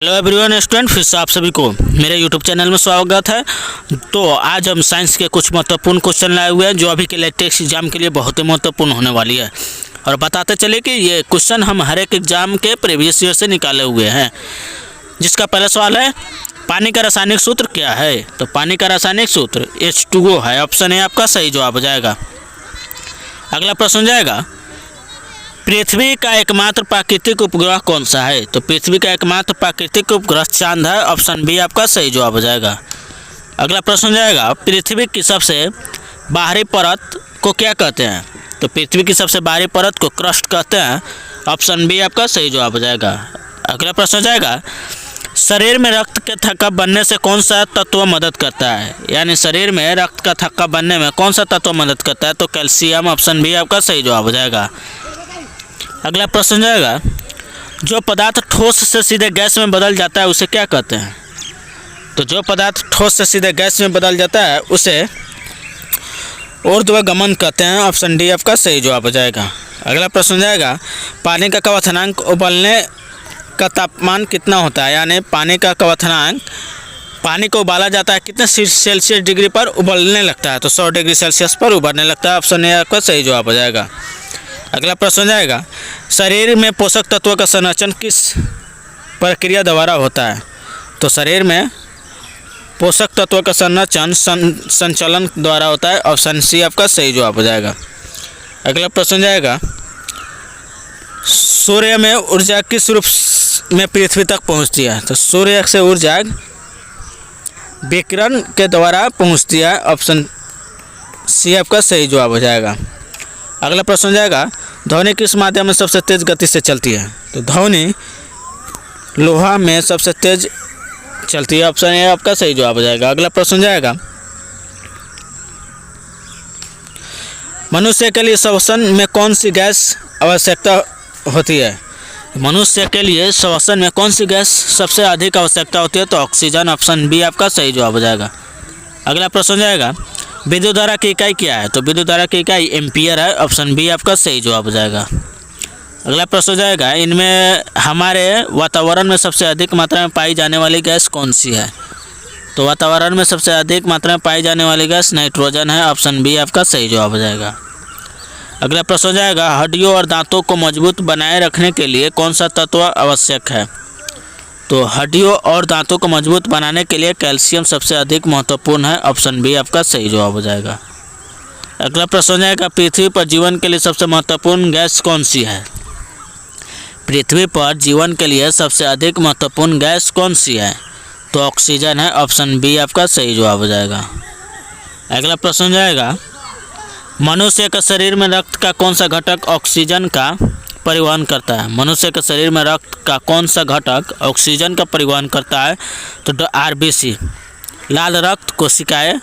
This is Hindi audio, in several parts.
हेलो एवरीवन स्टूडेंट, फिर से आप सभी को मेरे यूट्यूब चैनल में स्वागत है। तो आज हम साइंस के कुछ महत्वपूर्ण क्वेश्चन लाए हुए हैं जो अभी के लेटेस्ट एग्जाम के लिए बहुत ही महत्वपूर्ण होने वाली है। और बताते चले कि ये क्वेश्चन हम हर एक एग्जाम के प्रीवियस ईयर से निकाले हुए हैं। जिसका पहला सवाल है, पानी का रासायनिक सूत्र क्या है? तो पानी का रासायनिक सूत्र H2O है। ऑप्शन ए आपका सही जवाब हो जाएगा। अगला प्रश्न जाएगा, पृथ्वी का एकमात्र प्राकृतिक उपग्रह कौन सा है? तो पृथ्वी का एकमात्र प्राकृतिक उपग्रह चांद है। ऑप्शन बी आपका सही जवाब हो जाएगा। अगला प्रश्न जाएगा, पृथ्वी की सबसे बाहरी परत को क्या कहते हैं? तो पृथ्वी की सबसे बाहरी परत को क्रस्ट कहते हैं। ऑप्शन बी आपका सही जवाब हो जाएगा। अगला प्रश्न जाएगा, शरीर में रक्त के थक्का बनने से कौन सा तत्व मदद करता है? यानी शरीर में रक्त का थक्का बनने में कौन सा तत्व मदद करता है? तो कैल्शियम। ऑप्शन बी आपका सही जवाब हो जाएगा। अगला प्रश्न जाएगा, जो पदार्थ ठोस से सीधे गैस में बदल जाता है उसे क्या कहते हैं? तो जो पदार्थ ठोस से सीधे गैस में बदल जाता है उसे ऊर्ध्वगमन कहते हैं। ऑप्शन डी आपका सही जवाब हो जाएगा। अगला प्रश्न जाएगा, पानी का क्वथनांक उबलने का तापमान कितना होता है? यानी पानी का क्वथनांक, पानी को उबाला जाता है कितने सेल्सियस डिग्री पर उबलने लगता है? तो 100 डिग्री सेल्सियस पर उबलने लगता है। ऑप्शन ए आपका सही जवाब हो जाएगा। अगला प्रश्न जाएगा, शरीर में पोषक तत्वों का संरक्षण किस प्रक्रिया द्वारा होता है? तो शरीर में पोषक तत्वों का संरक्षण संचलन द्वारा होता है। ऑप्शन सी आपका सही जवाब हो जाएगा। अगला प्रश्न जाएगा, सूर्य में ऊर्जा किस रूप में पृथ्वी तक पहुंचती है? तो सूर्य से ऊर्जा विकिरण के द्वारा पहुंचती है। ऑप्शन सी आपका सही जवाब हो जाएगा। अगला प्रश्न जाएगा, ध्वनि किस माध्यम में सबसे तेज गति से चलती है? तो ध्वनि लोहा में सबसे तेज चलती है। ऑप्शन ए आपका सही जवाब हो जाएगा। अगला प्रश्न जाएगा, मनुष्य के लिए श्वसन में कौन सी गैस आवश्यकता होती है? मनुष्य के लिए श्वसन में कौन सी गैस सबसे अधिक आवश्यकता होती है? तो ऑक्सीजन। ऑप्शन बी आपका सही जवाब हो जाएगा। अगला प्रश्न जाएगा, विद्युत धारा की इकाई क्या है? तो विद्युत धारा की इकाई एम्पियर है। ऑप्शन बी आपका सही जवाब हो जाएगा। अगला प्रश्न जाएगा, इनमें हमारे वातावरण में सबसे अधिक मात्रा में पाई जाने वाली गैस कौन सी है? तो वातावरण में सबसे अधिक मात्रा में पाई जाने वाली गैस नाइट्रोजन है। ऑप्शन बी आपका सही जवाब हो जाएगा। अगला प्रश्न जाएगा, हड्डियों और दांतों को मजबूत बनाए रखने के लिए कौन सा तत्व आवश्यक है? तो हड्डियों और दांतों को मजबूत बनाने के लिए कैल्शियम सबसे अधिक महत्वपूर्ण है। ऑप्शन बी आपका सही जवाब हो जाएगा। अगला प्रश्न जाएगा, पृथ्वी पर जीवन के लिए सबसे महत्वपूर्ण गैस कौन सी है? पृथ्वी पर जीवन के लिए सबसे अधिक महत्वपूर्ण गैस कौन सी है? तो ऑक्सीजन है। ऑप्शन बी आपका सही जवाब हो जाएगा। अगला प्रश्न जाएगा, मनुष्य के शरीर में रक्त का कौन सा घटक ऑक्सीजन का परिवहन करता है? मनुष्य के शरीर में रक्त का कौन सा घटक ऑक्सीजन का परिवहन करता है? तो आरबीसी, लाल रक्त कोशिकाएं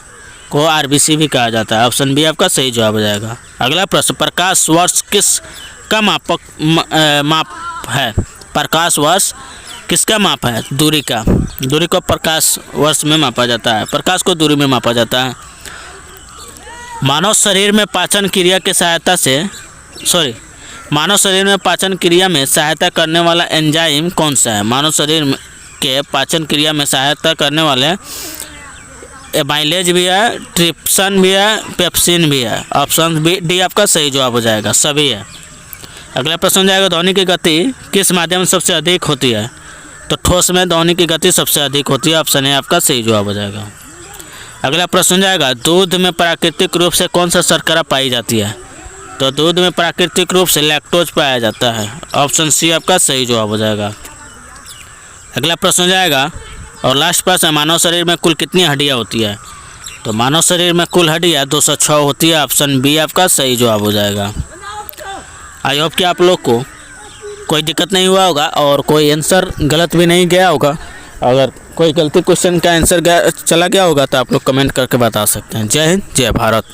को आरबीसी भी कहा जाता है। ऑप्शन बी आपका सही जवाब हो जाएगा। अगला प्रश्न, प्रकाश वर्ष किसका माप है? प्रकाश वर्ष किसका माप है? दूरी का। दूरी को प्रकाश वर्ष में मापा जाता है। प्रकाश को दूरी में मापा जाता है। मानव शरीर में पाचन क्रिया में सहायता करने वाला एंजाइम कौन सा है? मानव शरीर के पाचन क्रिया में सहायता करने वाले एमाइलेज भी है, ट्रिप्सिन भी है, पेप्सिन भी है। ऑप्शन डी आपका सही जवाब हो जाएगा, सभी है। अगला प्रश्न जाएगा, ध्वनि की गति किस माध्यम में सबसे अधिक होती है? तो ठोस में ध्वनि की गति सबसे अधिक होती है। ऑप्शन ए आपका सही जवाब हो जाएगा। अगला प्रश्न जाएगा, दूध में प्राकृतिक रूप से कौन सा शर्करा पाई जाती है? तो दूध में प्राकृतिक रूप से लैक्टोज पाया जाता है। ऑप्शन सी आपका सही जवाब हो जाएगा। अगला प्रश्न जाएगा, और लास्ट प्रश्न, मानव शरीर में कुल कितनी हड्डियां होती है? तो मानव शरीर में कुल हड्डियां 206 होती है। ऑप्शन बी आपका सही जवाब हो जाएगा। आई होप कि आप लोग को कोई दिक्कत नहीं हुआ होगा और कोई आंसर गलत भी नहीं गया होगा। अगर कोई गलती क्वेश्चन का आंसर चला गया होगा तो आप लोग कमेंट करके बता सकते हैं। जय हिंद, जय भारत।